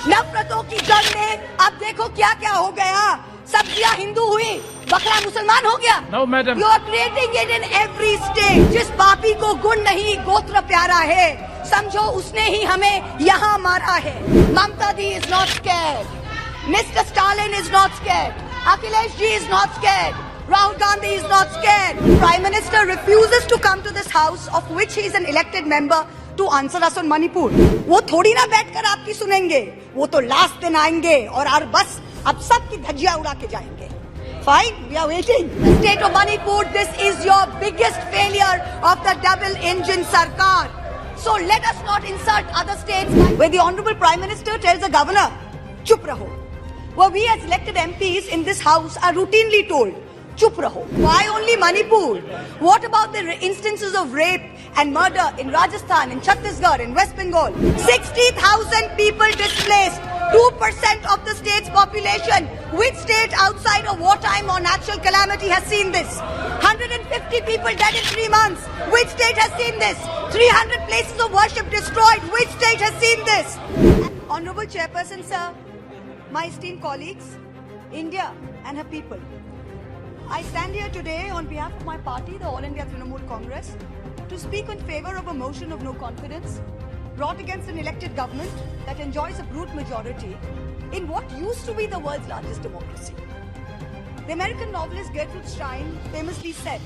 नफरतों की जंग में अब देखो क्या क्या हो गया। सब्जियां हिंदू हुई, बकरा मुसलमान हो गया। No, madam. You are creating it in every state. जिस पापी को गुण नहीं गोत्र प्यारा है, समझो उसने ही हमें यहाँ मारा है। ममता दी is not scared. Mr. Stalin is not scared. Akhilesh ji is not scared. Rahul Gandhi is not scared. Prime Minister refuses to come to this house of which he is an elected member to answer us on Manipur. वो थोड़ी ना बैठकर आपकी सुनेंगे, वो तो last दिन आएंगे और बस अब सबकी धज्जियां उड़ा के जाएंगे. Fine, we are waiting. The state of Manipur, this is your biggest failure of the double-engine sarkar. So let us not insult other states where the Honorable Prime Minister tells the governor, chup raho. Where we as elected MPs in this house are routinely told, chup raho. Why only Manipur? What about the instances of rape and murder in Rajasthan, in Chhattisgarh, in West Bengal? 60,000 people displaced, 2% of the state's population. Which state outside of wartime or natural calamity has seen this? 150 people dead in 3 months. Which state has seen this? 300 places of worship destroyed. Which state has seen this? Honorable Chairperson, sir, my esteemed colleagues, India and her people, I stand here today on behalf of my party, the All India Trinamool Congress, to speak in favor of a motion of no confidence brought against an elected government that enjoys a brute majority in what used to be the world's largest democracy. The American novelist Gertrude Stein famously said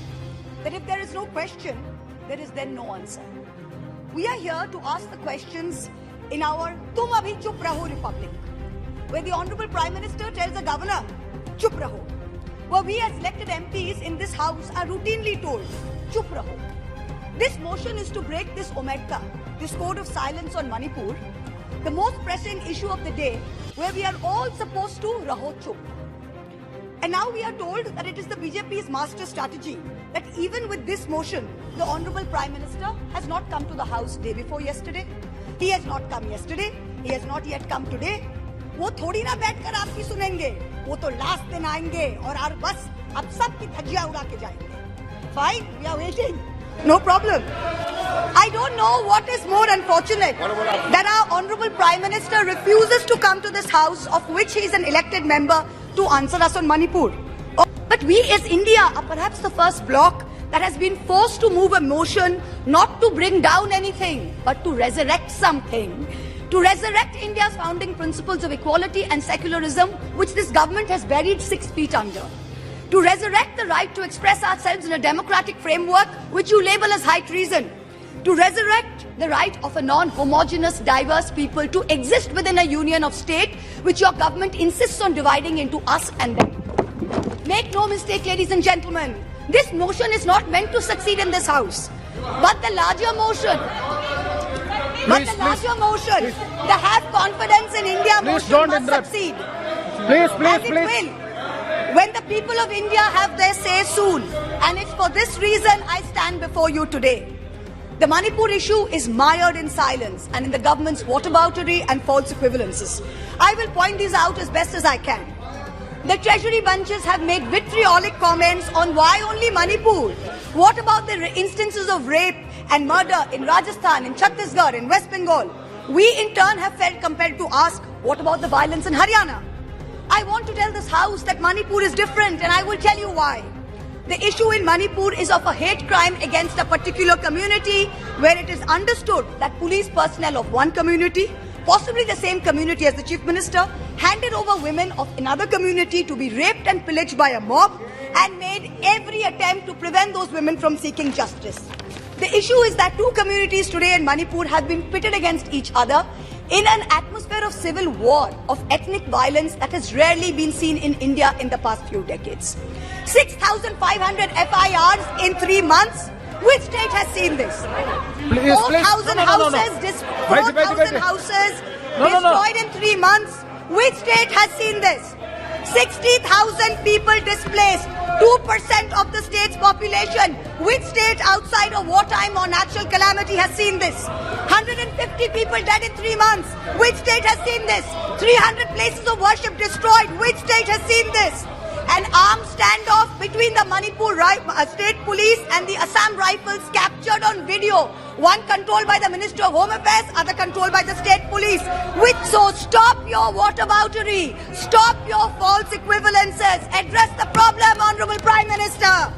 that if there is no question, there is then no answer. We are here to ask the questions in our Tum Abhi Chup Raho Republic, where the Honorable Prime Minister tells the governor, chup raho. Where we as elected MPs in this house are routinely told, chup raho. This motion is to break this omerta, this code of silence on Manipur, the most pressing issue of the day, where we are all supposed to raho chup. And now we are told that it is the BJP's master strategy that even with this motion, the Honorable Prime Minister has not come to the house day before yesterday. He has not come yesterday. He has not yet come today. वो थोड़ी ना बैठकर आपकी सुनेंगे, वो तो last दिन आएंगे और बस अब सबकी धज्जियां उड़ा के जाएंगे. Fine, we are waiting. No problem. I don't know what is more unfortunate that our Honorable Prime Minister refuses to come to this house of which he is an elected member to answer us on Manipur. But we as India are perhaps the first bloc that has been forced to move a motion not to bring down anything but to resurrect something. To resurrect India's founding principles of equality and secularism, which this government has buried 6 feet under. To resurrect the right to express ourselves in a democratic framework, which you label as high treason. To resurrect the right of a non-homogeneous, diverse people to exist within a union of state, which your government insists on dividing into us and them. Make no mistake, ladies and gentlemen, this motion is not meant to succeed in this house. But the larger motion, the have confidence in India motion must succeed. Please. Will. When the people of India have their say soon. And it's for this reason I stand before you today. The Manipur issue is mired in silence and in the government's whataboutery and false equivalences. I will point these out as best as I can. The treasury bunches have made vitriolic comments on why only Manipur. What about the instances of rape and murder in Rajasthan, in Chhattisgarh, in West Bengal? We in turn have felt compelled to ask, what about the violence in Haryana? I want to tell this house that Manipur is different and I will tell you why. The issue in Manipur is of a hate crime against a particular community where it is understood that police personnel of one community, possibly the same community as the Chief Minister, handed over women of another community to be raped and pillaged by a mob and made every attempt to prevent those women from seeking justice. The issue is that 2 communities today in Manipur have been pitted against each other in an atmosphere of civil war, of ethnic violence that has rarely been seen in India in the past few decades. 6,500 FIRs in 3 months. Which state has seen this? 4,000 houses destroyed in 3 months. Which state has seen this? 60,000 people displaced, 2% of the state's population. Which state outside of wartime or natural calamity has seen this? 150 people dead in 3 months. Which state has seen this? 300 places of worship destroyed. Which state has seen this? An armed standoff between the Manipur State Police and the Assam Rifles captured on video One controlled by the Minister of Home Affairs, other controlled by the state police. So stop your whataboutery. Stop your false equivalences. Address the problem, Honorable Prime Minister.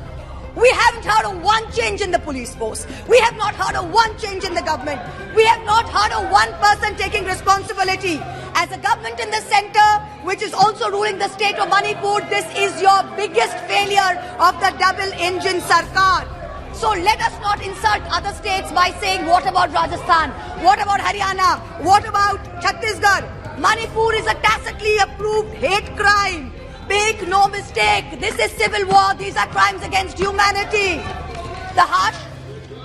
We haven't heard of one change in the police force. We have not heard of one change in the government. We have not heard of one person taking responsibility. As a government in the center, which is also ruling the state of Manipur, this is your biggest failure of the double-engine Sarkar. So let us not insult other states by saying, what about Rajasthan? What about Haryana? What about Chhattisgarh? Manipur is a tacitly approved hate crime. Make no mistake, this is civil war. These are crimes against humanity. The harsh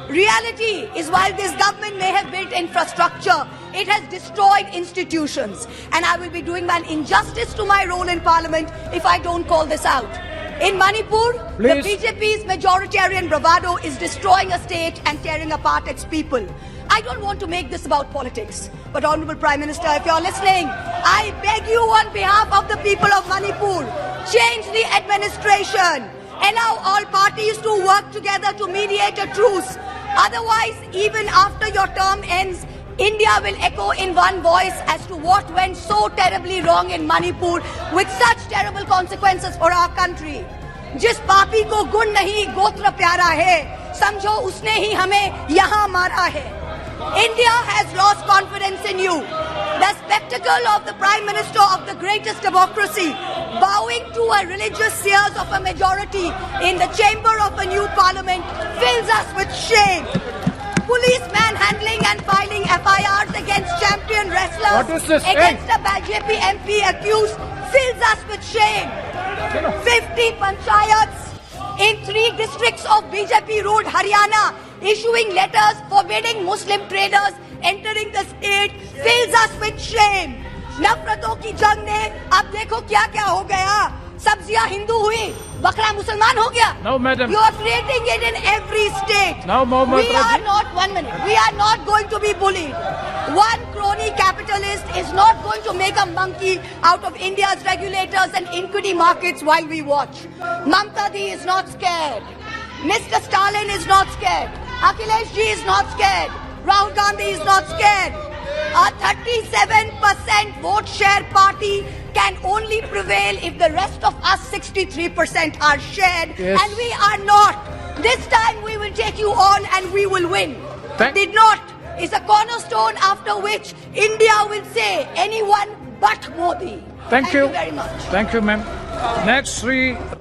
reality is, while this government may have built infrastructure, it has destroyed institutions. And I will be doing an injustice to my role in parliament if I don't call this out. In Manipur, Please. the BJP's majoritarian bravado is destroying a state and tearing apart its people. I don't want to make this about politics, but Honorable Prime Minister, if you're listening, I beg you on behalf of the people of Manipur, change the administration. Allow all parties to work together to mediate a truce. Otherwise, even after your term ends, India will echo in one voice as to what went so terribly wrong in Manipur with such terrible consequences for our country. जिस पापी को गुण नहीं गोत्र प्यारा है, समझो उसने ही हमें यहाँ मारा है. India has lost confidence in you. The spectacle of the Prime Minister of the greatest democracy bowing to a religious seers of a majority in the chamber of a new parliament fills us with shame. Police manhandling and filing FIRs against champion wrestlers What is this? against a BJP MP accused fills us with shame. 50 panchayats in 3 districts of BJP-ruled Haryana issuing letters forbidding Muslim traders entering the state fills us with shame. नफरतों की जंग ने अब देखो क्या क्या हो गया. सब्जियां हिंदू हुई, बकरा मुसलमान हो गया. No, madam. You are creating it in every state. Now, Mahua Moitra We are not, 1 minute, we are not going to be bullied. One crony capitalist is not going to make a monkey out of India's regulators and equity markets while we watch. Mamta Di is not scared. Mr. Stalin is not scared. Akhilesh Ji is not scared. Rahul Gandhi is not scared. A 37% vote share party can only prevail if the rest of us 63% are shared, Yes. and we are not. This time we will take you on and we will win. Did not is a cornerstone after which India will say anyone but Modi. Thank you very much. Thank you, ma'am. Next, Sri